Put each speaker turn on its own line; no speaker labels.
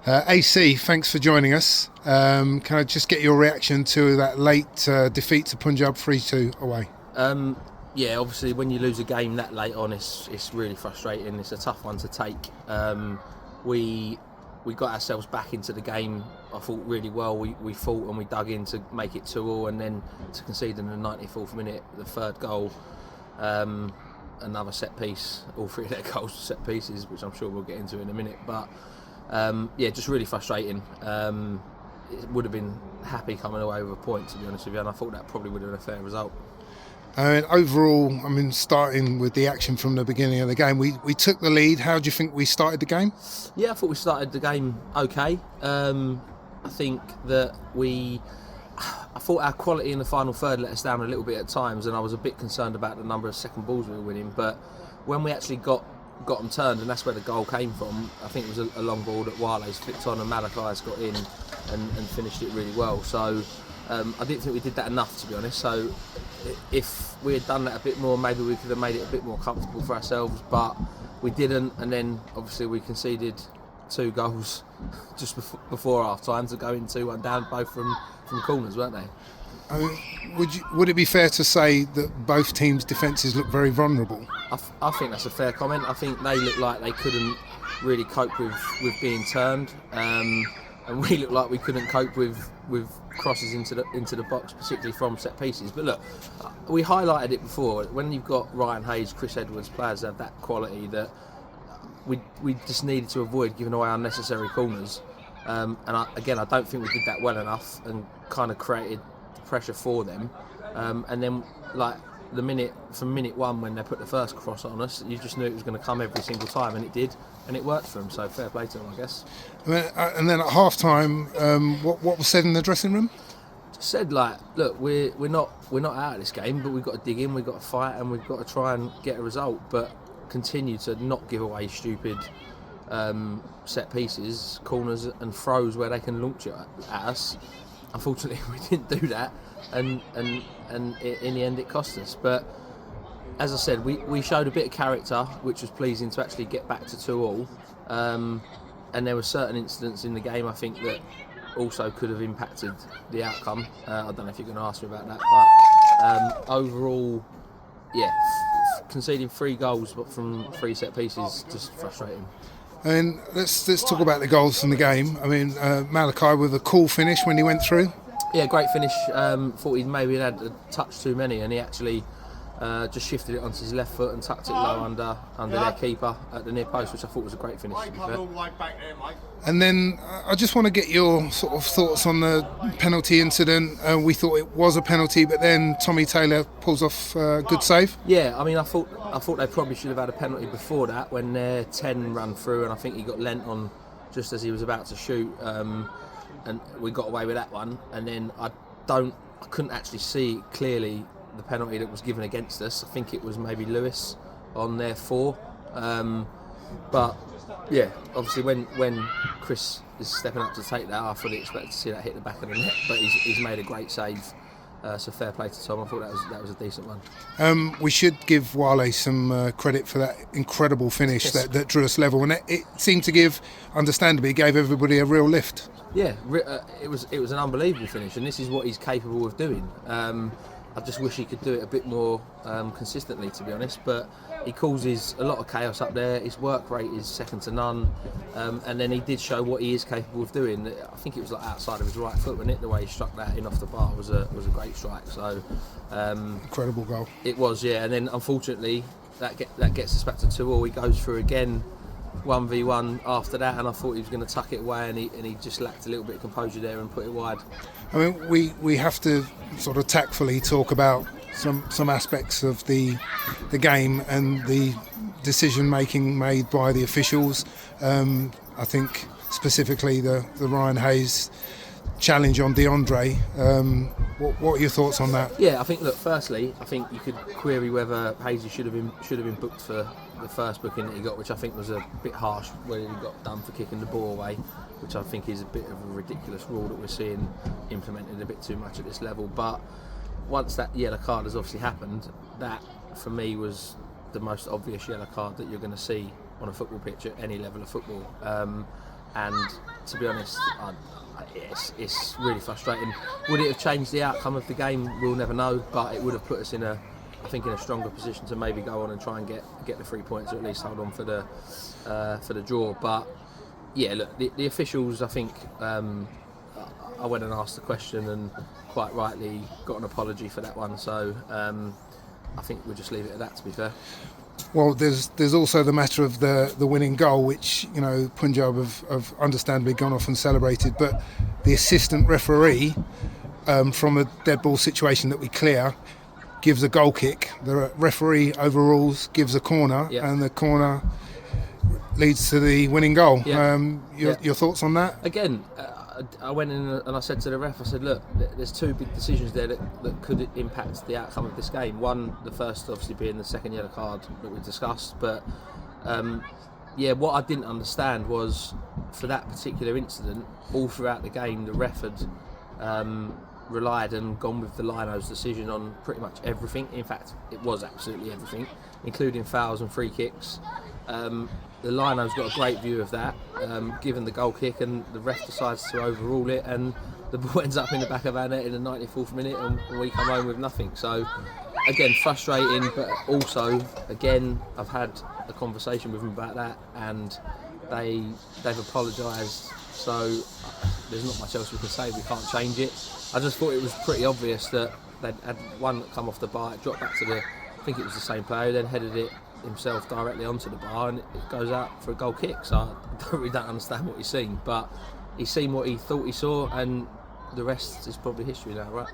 AC, thanks for joining us. Can I just get your reaction to that late defeat to Punjab 3-2 away?
Yeah, obviously when you lose a game that late on, it's really frustrating. It's a tough one to take. We got ourselves back into the game, I thought, really well. We fought and we dug in to make it 2-2, and then to concede in the 94th minute, the third goal, another set piece. All three of their goals were set pieces, which I'm sure we'll get into in a minute. But yeah, just really frustrating. It would have been happy coming away with a point, to be honest with you, and I thought that probably would have been a fair result.
Overall, starting with the action from the beginning of the game, we took the lead. How do you think we started the game?
Yeah, I thought we started the game okay. I think that I thought our quality in the final third let us down a little bit at times, and I was a bit concerned about the number of second balls we were winning. But when we actually got them turned, and that's where the goal came from, I think it was a long ball that Wale's flicked on and Malachi's got in and finished it really well. So I didn't think we did that enough, to be honest. So if we had done that a bit more, maybe we could have made it a bit more comfortable for ourselves, but we didn't. And then obviously we conceded 2 goals just before half time to go in 2-1 down, both from corners, weren't they?
Would it be fair to say that both teams' defences look very vulnerable?
I think that's a fair comment. I think they look like they couldn't really cope with being turned, and we look like we couldn't cope with crosses into the box, particularly from set pieces. But look, we highlighted it before. When you've got Ryan Hayes, Chris Edwards, players that have that quality, that we just needed to avoid giving away unnecessary corners. And I don't think we did that well enough, and kind of created pressure for them. And then, like, from minute one, when they put the first cross on us, you just knew it was going to come every single time, and it did, and it worked for them. So fair play to them, I guess.
And then at half time, what was said in the dressing room?
Just said, like, look, we're not out of this game, but we've got to dig in, we've got to fight, and we've got to try and get a result, but continue to not give away stupid set pieces, corners and throws where they can launch it at us. Unfortunately, we didn't do that, and in the end it cost us. But as I said, we showed a bit of character, which was pleasing to actually get back to 2-2. And there were certain incidents in the game, I think, that also could have impacted the outcome. I don't know if you're going to ask me about that, but overall, yeah, conceding 3 goals but from 3 set pieces, just frustrating.
And let's talk about the goals from the game. Malachi with a cool finish when he went through.
Yeah, great finish. Thought he maybe had a touch too many, and he actually just shifted it onto his left foot and tucked it low under their keeper at the near post, which I thought was a great finish, to be fair.
And then I just want to get your sort of thoughts on the penalty incident. We thought it was a penalty, but then Tommy Taylor pulls off a good save.
Yeah, I thought they probably should have had a penalty before that, when their 10 ran through, and I think he got lent on just as he was about to shoot, and we got away with that one. And then I couldn't actually see clearly the penalty that was given against us. I think it was maybe Lewis on their 4, but yeah, obviously when Chris is stepping up to take that, I fully expected to see that hit the back of the net, but he's made a great save, so fair play to Tom. I thought that was a decent one.
We should give Wale some credit for that incredible finish that drew us level, and it seemed to give, understandably, gave everybody a real lift.
Yeah, it was an unbelievable finish, and this is what he's capable of doing. I just wish he could do it a bit more consistently, to be honest, but he causes a lot of chaos up there. His work rate is second to none, and then he did show what he is capable of doing. I think it was like outside of his right foot, wasn't it? The way he struck that in off the bar was a great strike. So
incredible goal.
It was, yeah. And then unfortunately that gets us back to 2-2. He goes through again 1v1 after that, and I thought he was going to tuck it away, and he just lacked a little bit of composure there and put it wide.
We have to sort of tactfully talk about some aspects of the game and the decision making made by the officials. I think specifically the Ryan Hayes challenge on DeAndre. What are your thoughts on that?
Yeah, I think, look, firstly, I think you could query whether Hayes should have been booked for the first booking that he got, which I think was a bit harsh, where he got done for kicking the ball away, which I think is a bit of a ridiculous rule that we're seeing implemented a bit too much at this level. But once that yellow card has obviously happened, that for me was the most obvious yellow card that you're going to see on a football pitch at any level of football. and to be honest, it's really frustrating. Would it have changed the outcome of the game? We'll never know, but it would have put us in a stronger position to maybe go on and try and get the 3 points, or at least hold on for the draw. But yeah, look, the officials, I think I went and asked the question and quite rightly got an apology for that one. So I think we'll just leave it at that, to be fair.
Well, there's also the matter of the winning goal, which Punjab have understandably gone off and celebrated, but the assistant referee from a dead ball situation that we clear gives a goal kick. The referee overrules, gives a corner, and the corner leads to the winning goal. Your thoughts on that?
Again, I went in and I said to the ref, I said, look, there's two big decisions there that could impact the outcome of this game. One, the first obviously being the second yellow card that we discussed, but what I didn't understand was, for that particular incident, all throughout the game the ref had relied and gone with the lino's decision on pretty much everything. In fact, it was absolutely everything, including fouls and free kicks. The lino's got a great view of that, given the goal kick, and the ref decides to overrule it, and the ball ends up in the back of our net in the 94th minute, and we come home with nothing. So again, frustrating, but also, again, I've had a conversation with them about that, and they've apologised, so there's not much else we can say. We can't change it. I just thought it was pretty obvious that they'd had one that come off the bar, it dropped back to I think it was the same player, then headed it himself directly onto the bar, and it goes out for a goal kick. So I really don't understand what he's seen, but he's seen what he thought he saw, and the rest is probably history now, right?